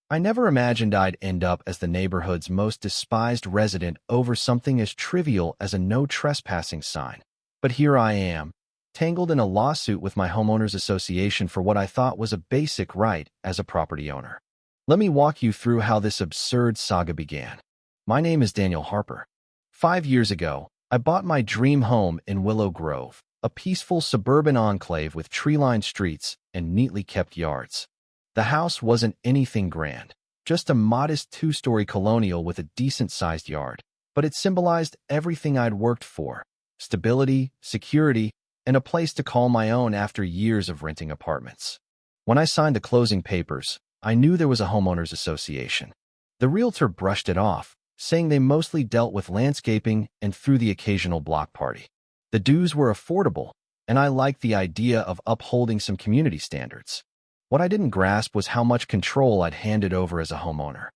I never imagined I'd end up as the neighborhood's most despised resident over something as trivial as a no trespassing sign. But here I am, tangled in a lawsuit with my homeowners association for what I thought was a basic right as a property owner. Let me walk you through how this absurd saga began. My name is Daniel Harper. 5 years ago, I bought my dream home in Willow Grove, a peaceful suburban enclave with tree-lined streets and neatly kept yards. The house wasn't anything grand, just a modest two-story colonial with a decent-sized yard, but it symbolized everything I'd worked for: stability, security, and a place to call my own after years of renting apartments. When I signed the closing papers, I knew there was a homeowners association. The realtor brushed it off, saying they mostly dealt with landscaping and threw the occasional block party. The dues were affordable, and I liked the idea of upholding some community standards. What I didn't grasp was how much control I'd handed over as a homeowner.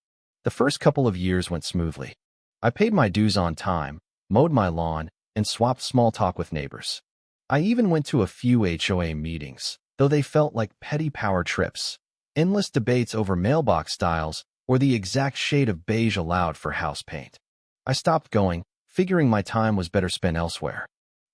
The first couple of years went smoothly. I paid my dues on time, mowed my lawn, and swapped small talk with neighbors. I even went to a few HOA meetings, though they felt like petty power trips, endless debates over mailbox styles or the exact shade of beige allowed for house paint. I stopped going, figuring my time was better spent elsewhere.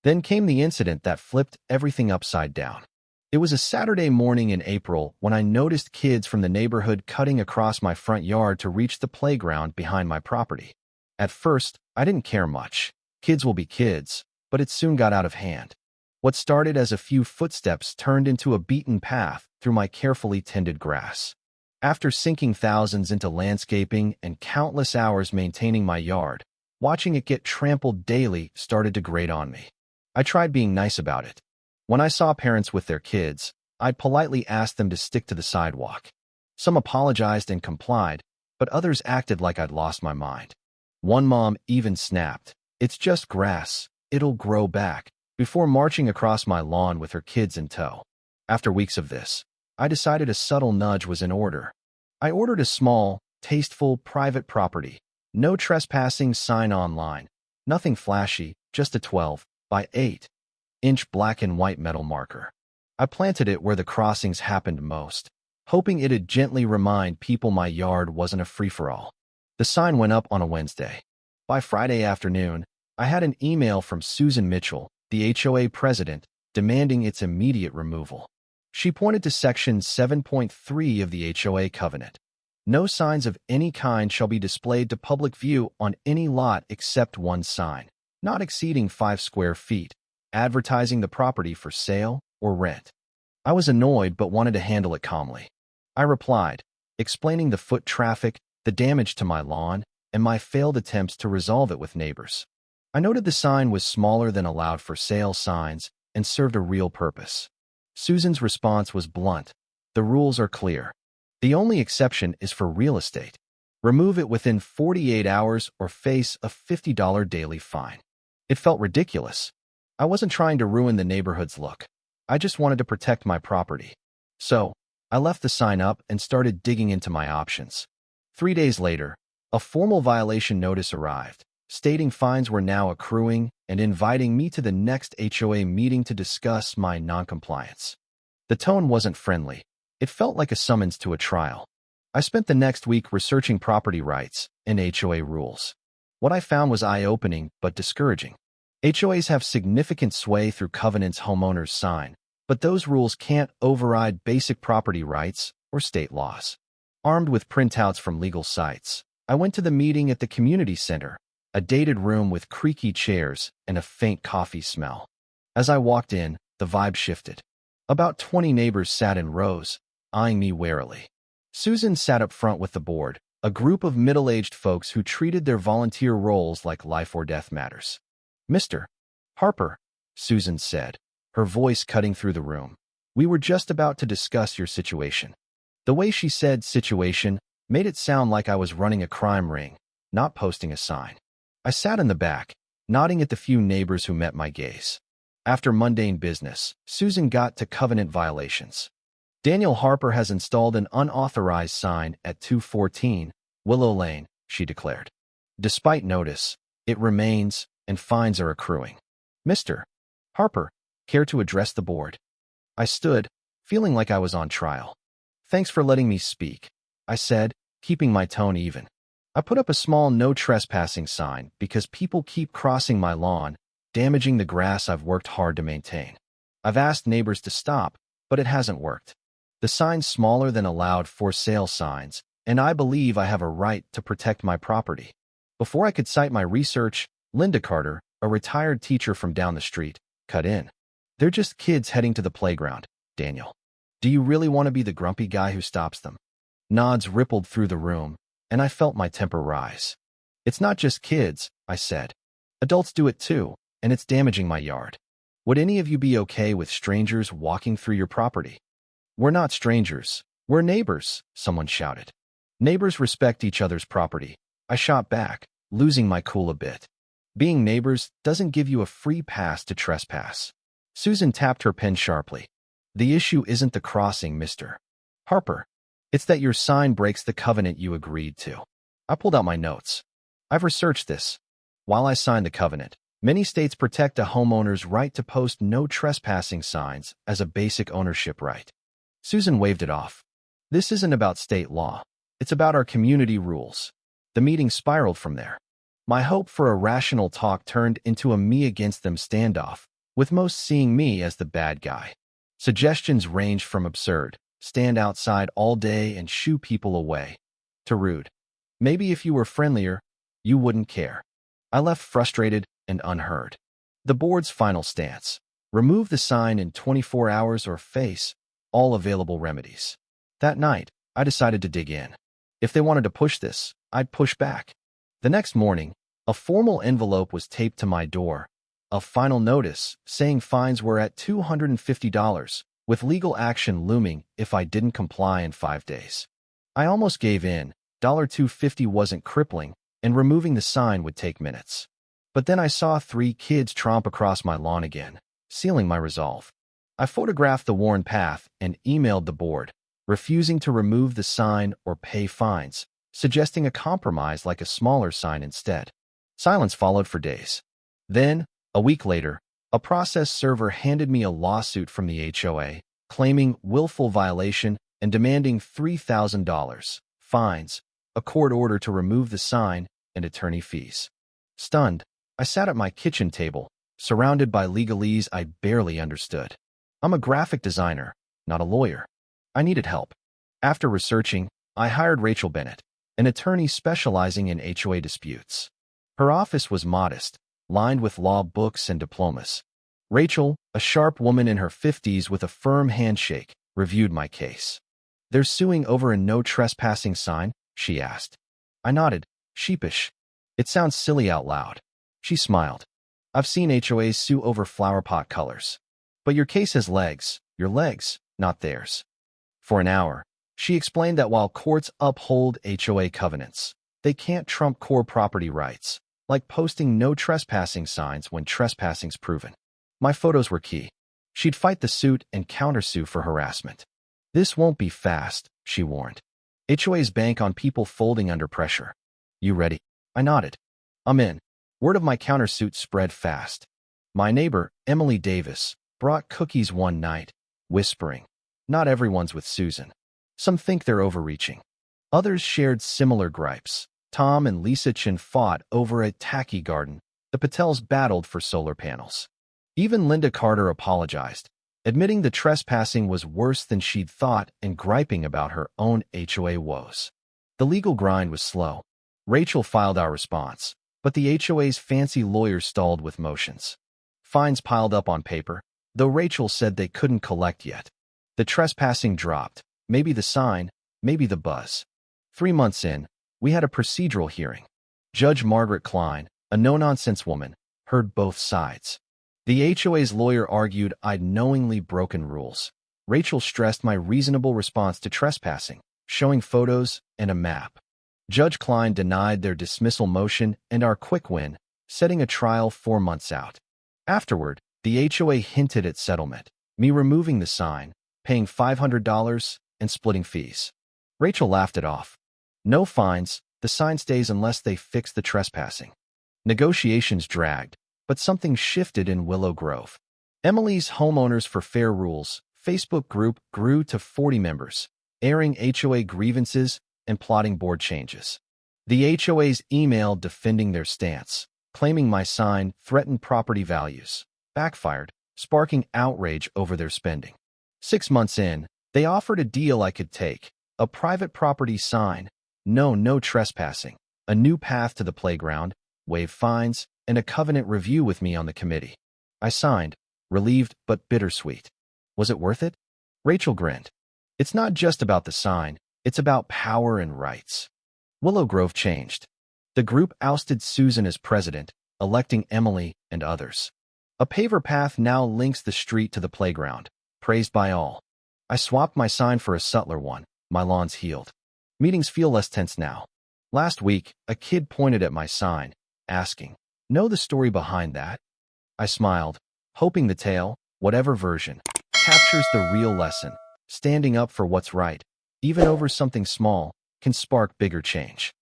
Then came the incident that flipped everything upside down. It was a Saturday morning in April when I noticed kids from the neighborhood cutting across my front yard to reach the playground behind my property. At first, I didn't care much. Kids will be kids, but it soon got out of hand. What started as a few footsteps turned into a beaten path through my carefully tended grass. After sinking thousands into landscaping and countless hours maintaining my yard, watching it get trampled daily started to grate on me. I tried being nice about it. When I saw parents with their kids, I'd politely ask them to stick to the sidewalk. Some apologized and complied, but others acted like I'd lost my mind. One mom even snapped, "It's just grass, it'll grow back," before marching across my lawn with her kids in tow. After weeks of this, I decided a subtle nudge was in order. I ordered a small, tasteful, private property. No trespassing sign online. Nothing flashy, just a 12 by 8-inch black and white metal marker. I planted it where the crossings happened most, hoping it'd gently remind people my yard wasn't a free-for-all. The sign went up on a Wednesday. By Friday afternoon, I had an email from Susan Mitchell, the HOA president, demanding its immediate removal. She pointed to Section 7.3 of the HOA covenant. No signs of any kind shall be displayed to public view on any lot except one sign, not exceeding 5 square feet, advertising the property for sale or rent. I was annoyed but wanted to handle it calmly. I replied, explaining the foot traffic, the damage to my lawn, and my failed attempts to resolve it with neighbors. I noted the sign was smaller than allowed for sale signs and served a real purpose. Susan's response was blunt. "The rules are clear. The only exception is for real estate. Remove it within 48 hours or face a $50 daily fine." It felt ridiculous. I wasn't trying to ruin the neighborhood's look. I just wanted to protect my property. So, I left the sign up and started digging into my options. 3 days later, a formal violation notice arrived, stating fines were now accruing and inviting me to the next HOA meeting to discuss my noncompliance. The tone wasn't friendly. It felt like a summons to a trial. I spent the next week researching property rights and HOA rules. What I found was eye-opening but discouraging. HOAs have significant sway through covenants homeowners sign, but those rules can't override basic property rights or state laws. Armed with printouts from legal sites, I went to the meeting at the community center, a dated room with creaky chairs and a faint coffee smell. As I walked in, the vibe shifted. About 20 neighbors sat in rows, eyeing me warily. Susan sat up front with the board, a group of middle-aged folks who treated their volunteer roles like life or death matters. "Mr. Harper," Susan said, her voice cutting through the room, "we were just about to discuss your situation." The way she said situation made it sound like I was running a crime ring, not posting a sign. I sat in the back, nodding at the few neighbors who met my gaze. After mundane business, Susan got to covenant violations. "Daniel Harper has installed an unauthorized sign at 214 Willow Lane," she declared. "Despite notice, it remains, and fines are accruing. Mr. Harper, care to address the board?" I stood, feeling like I was on trial. "Thanks for letting me speak," I said, keeping my tone even. I put up a small no trespassing sign because people keep crossing my lawn, damaging the grass I've worked hard to maintain. I've asked neighbors to stop, but it hasn't worked. The sign's smaller than allowed for sale signs, and I believe I have a right to protect my property. Before I could cite my research, Linda Carter, a retired teacher from down the street, cut in. They're just kids heading to the playground, Daniel. Do you really want to be the grumpy guy who stops them? Nods rippled through the room, and I felt my temper rise. It's not just kids, I said. Adults do it too, and it's damaging my yard. Would any of you be okay with strangers walking through your property? We're not strangers. We're neighbors, someone shouted. Neighbors respect each other's property. I shot back, losing my cool a bit. Being neighbors doesn't give you a free pass to trespass. Susan tapped her pen sharply. The issue isn't the crossing, Mr. Harper. It's that your sign breaks the covenant you agreed to. I pulled out my notes. I've researched this. While I signed the covenant, many states protect a homeowner's right to post no trespassing signs as a basic ownership right. Susan waved it off. This isn't about state law. It's about our community rules. The meeting spiraled from there. My hope for a rational talk turned into a me-against-them standoff, with most seeing me as the bad guy. Suggestions ranged from absurd, stand outside all day and shoo people away, to rude. Maybe if you were friendlier, you wouldn't care. I left frustrated and unheard. The board's final stance: remove the sign in 24 hours or face all available remedies. That night, I decided to dig in. If they wanted to push this, I'd push back. The next morning, a formal envelope was taped to my door, a final notice saying fines were at $250, with legal action looming if I didn't comply in 5 days. I almost gave in. $250 wasn't crippling, and removing the sign would take minutes. But then I saw 3 kids tromp across my lawn again, sealing my resolve. I photographed the worn path and emailed the board, refusing to remove the sign or pay fines, suggesting a compromise like a smaller sign instead. Silence followed for days. Then, a week later, a process server handed me a lawsuit from the HOA, claiming willful violation and demanding $3,000, fines, a court order to remove the sign, and attorney fees. Stunned, I sat at my kitchen table, surrounded by legalese I barely understood. I'm a graphic designer, not a lawyer. I needed help. After researching, I hired Rachel Bennett, an attorney specializing in HOA disputes. Her office was modest, lined with law books and diplomas. Rachel, a sharp woman in her 50s with a firm handshake, reviewed my case. "They're suing over a no trespassing sign?" she asked. I nodded, sheepish. It sounds silly out loud. She smiled. "I've seen HOAs sue over flower pot colors. But your case has legs, your legs, not theirs." For an hour, she explained that while courts uphold HOA covenants, they can't trump core property rights, like posting no trespassing signs when trespassing's proven. My photos were key. She'd fight the suit and countersue for harassment. "This won't be fast," she warned. HOAs bank on people folding under pressure. "You ready?" I nodded. "I'm in." Word of my countersuit spread fast. My neighbor, Emily Davis, brought cookies one night, whispering, "Not everyone's with Susan. Some think they're overreaching." Others shared similar gripes. Tom and Lisa Chin fought over a tacky garden. The Patels battled for solar panels. Even Linda Carter apologized, admitting the trespassing was worse than she'd thought and griping about her own HOA woes. The legal grind was slow. Rachel filed our response, but the HOA's fancy lawyers stalled with motions. Fines piled up on paper, though Rachel said they couldn't collect yet. The trespassing dropped, maybe the sign, maybe the buzz. 3 months in, we had a procedural hearing. Judge Margaret Klein, a no-nonsense woman, heard both sides. The HOA's lawyer argued I'd knowingly broken rules. Rachel stressed my reasonable response to trespassing, showing photos and a map. Judge Klein denied their dismissal motion and our quick win, setting a trial 4 months out. Afterward, the HOA hinted at settlement, me removing the sign, paying $500, and splitting fees. Rachel laughed it off. "No fines, the sign stays unless they fix the trespassing." Negotiations dragged, but something shifted in Willow Grove. Emily's Homeowners for Fair Rules Facebook group grew to 40 members, airing HOA grievances and plotting board changes. The HOA's email defending their stance, claiming my sign threatened property values, backfired, sparking outrage over their spending. 6 months in, they offered a deal I could take: a private property sign, no trespassing, a new path to the playground, waive fines, and a covenant review with me on the committee. I signed, relieved but bittersweet. Was it worth it? Rachel grinned. It's not just about the sign, it's about power and rights. Willow Grove changed. The group ousted Susan as president, electing Emily and others. A paver path now links the street to the playground, praised by all. I swapped my sign for a subtler one. My lawn's healed. Meetings feel less tense now. Last week, a kid pointed at my sign, asking, "Know the story behind that?" I smiled, hoping the tale, whatever version, captures the real lesson. Standing up for what's right, even over something small, can spark bigger change.